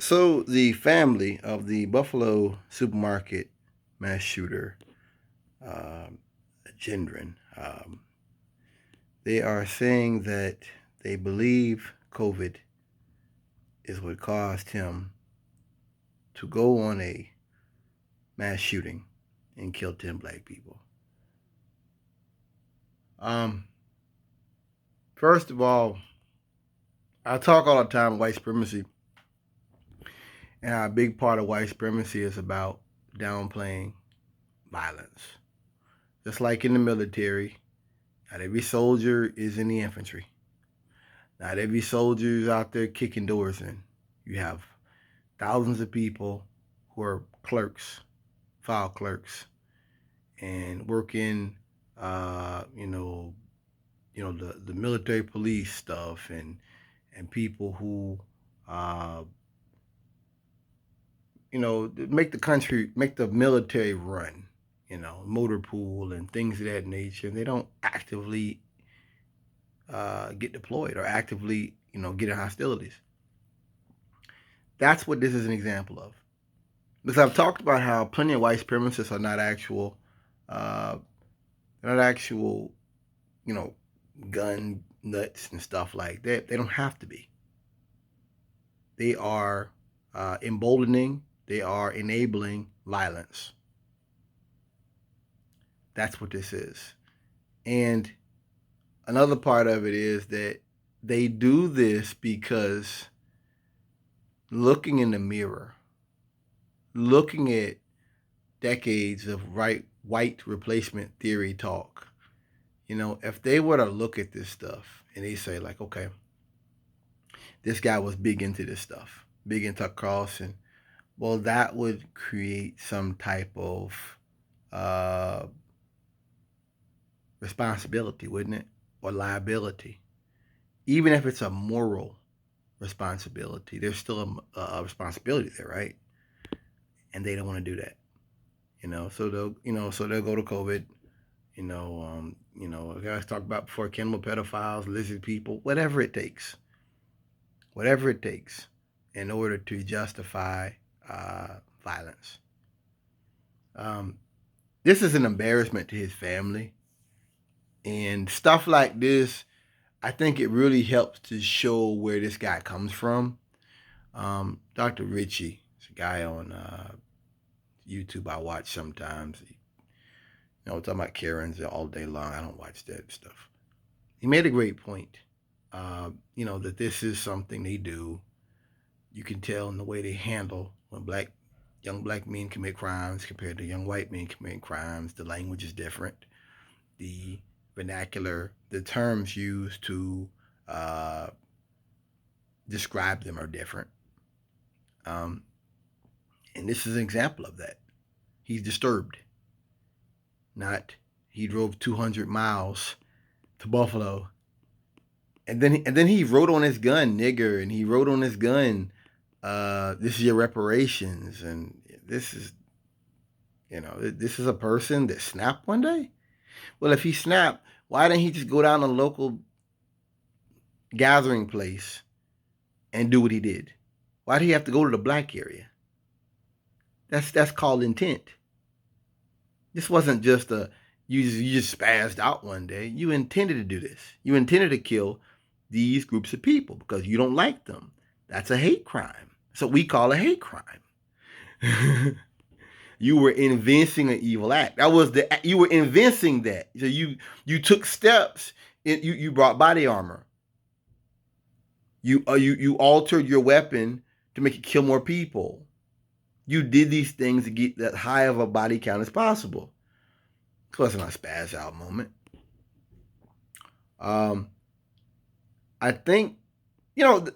So the family of the Buffalo supermarket mass shooter, um, Gendron, they are saying that they believe COVID is what caused him to go on a mass shooting and kill 10 black people. Um, First of all, I talk all the time white supremacy, and a big part of white supremacy is about downplaying violence. Just like in the military, not every soldier is in the infantry. Not every soldier is out there kicking doors in. You have thousands of people who are clerks, file clerks, and working, uh, you know, the military police stuff, and people who, uh, make the military run. Motor pool and things of that nature. And they don't actively get deployed or actively, get in hostilities. That's what this is an example of. Because I've talked about how plenty of white supremacists are not actual, uh, they're not actual, you know, gun nuts and stuff like that. They don't have to be. They are emboldening. They are enabling violence. That's what this is. And another part of it is that they do this because looking in the mirror, looking at decades of white replacement theory talk. If they were to look at this stuff and they say, like, okay, this guy was big into this stuff, big into crossing, well, that would create some type of uh, responsibility, wouldn't it? Or liability. Even if it's a moral responsibility, there's still a responsibility there, right? And they don't want to do that. So they'll go to COVID. Guys talked about before, cannibal pedophiles, lizard people, whatever it takes in order to justify violence. Um, this is an embarrassment to his family. And stuff like this, I think it really helps to show where this guy comes from. Dr. Richie, it's a guy on YouTube I watch sometimes. Talking about Karens all day long. I don't watch that stuff. He made a great point. That this is something they do. You can tell in the way they handle when young black men commit crimes compared to young white men committing crimes. The language is different. The vernacular, the terms used to uh, describe them are different. Um, and this is an example of that. He's disturbed. Not he drove 200 miles to Buffalo, and then he wrote on his gun, nigger, and he wrote on his gun, this is your reparations, and this is a person that snapped one day. Well, if he snapped, why didn't he just go down to the local gathering place and do what he did? Why did he have to go to the black area? That's called intent. This wasn't just you just spazzed out one day. You intended to do this. You intended to kill these groups of people because you don't like them. That's a hate crime. So we call a hate crime. You were inventing an evil act. You were inventing that. So you took steps. You brought body armor. You altered your weapon to make it kill more people. You did these things to get that high of a body count as possible. It wasn't a spaz out moment. Um, I think Dr.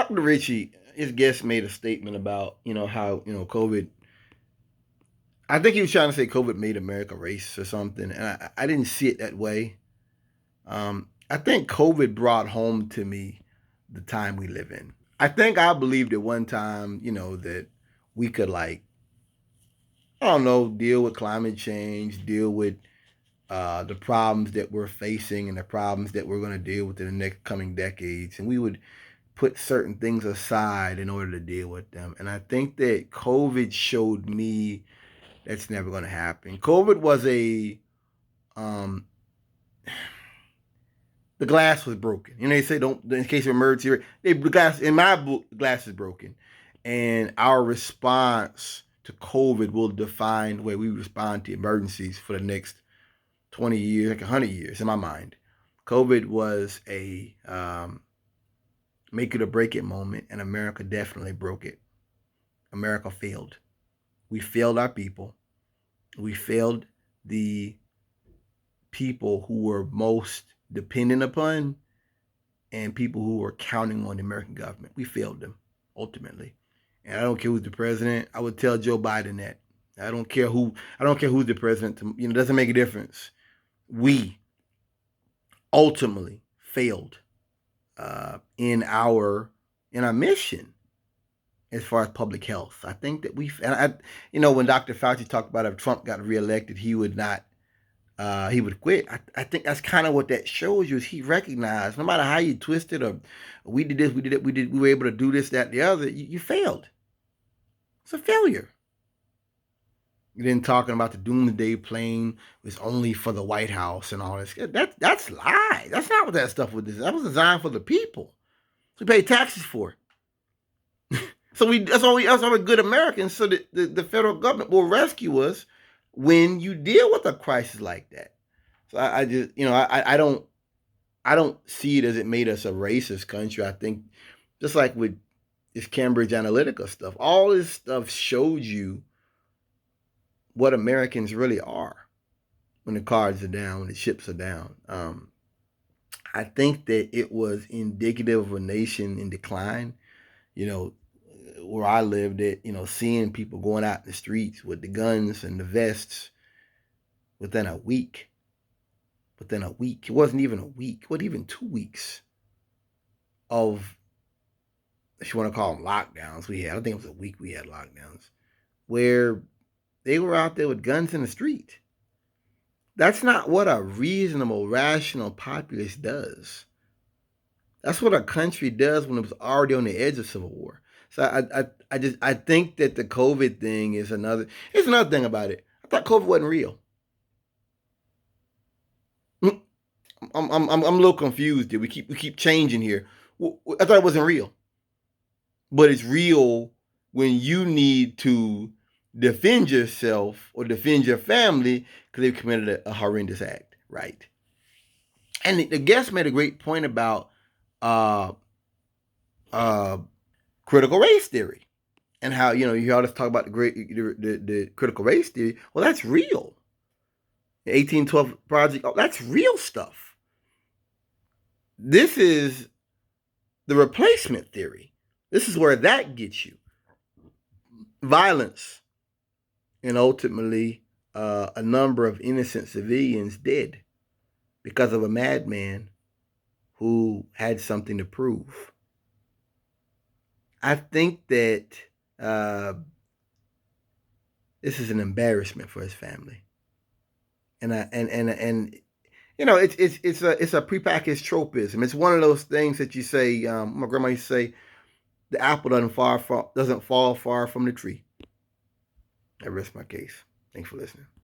Ritchie, his guest made a statement about how COVID. I think he was trying to say COVID made America racist or something, and I didn't see it that way. I think COVID brought home to me the time we live in. I think I believed at one time, that we could, like, I don't know, deal with climate change, deal with the problems that we're facing and the problems that we're going to deal with in the next coming decades, and we would put certain things aside in order to deal with them. And I think that COVID showed me that's never going to happen. COVID was um, the glass was broken. You know, they say don't in case of emergency. The glass in my book, the glass is broken, and our response to COVID will define the way we respond to emergencies for the next 20 years, like 100 years, in my mind. COVID was a make it or break it moment, and America definitely broke it. America failed. We failed our people. We failed the people who were most dependent upon and people who were counting on the American government. We failed them ultimately. And I don't care who's the president. I would tell Joe Biden that. I don't care who's the president. It doesn't make a difference. We ultimately failed in our mission as far as public health. I think that when Dr. Fauci talked about if Trump got reelected, he would not. He would quit. I think that's kind of what that shows you is he recognized no matter how you twist it or we did this, we did it, we were able to do this, that, the other. You failed. It's a failure. Then talking about the doomsday plane was only for the White House and all this. That's lie. That's not what that stuff was. That was designed for the people. So we pay taxes for it. that's why we're good Americans. So the federal government will rescue us when you deal with a crisis like that. So I just, I don't see it as it made us a racist country. I think just like with this Cambridge Analytica stuff, all this stuff showed you what Americans really are when the cards are down, when the chips are down. I think that it was indicative of a nation in decline. Where I lived at, seeing people going out in the streets with the guns and the vests within a week. It wasn't even a week, what even 2 weeks of, if you want to call them lockdowns, we had. I think it was a week we had lockdowns, where they were out there with guns in the street. That's not what a reasonable, rational populace does. That's what a country does when it was already on the edge of civil war. So I think that the COVID thing is another. Here's another thing about it. I thought COVID wasn't real. I'm a little confused here. We keep changing here. I thought it wasn't real, but it's real when you need to defend yourself or defend your family because they've committed a horrendous act, right? And the guest made a great point about critical race theory and how you hear all this talk about the critical race theory. Well, that's real. The 1812 Project, that's real stuff. This is the replacement theory. This is where that gets you. Violence. And ultimately, a number of innocent civilians dead because of a madman who had something to prove. I think that this is an embarrassment for his family. And it's a prepackaged tropism. It's one of those things that you say. My grandma used to say, "The apple doesn't fall far from the tree." I rest my case. Thanks for listening.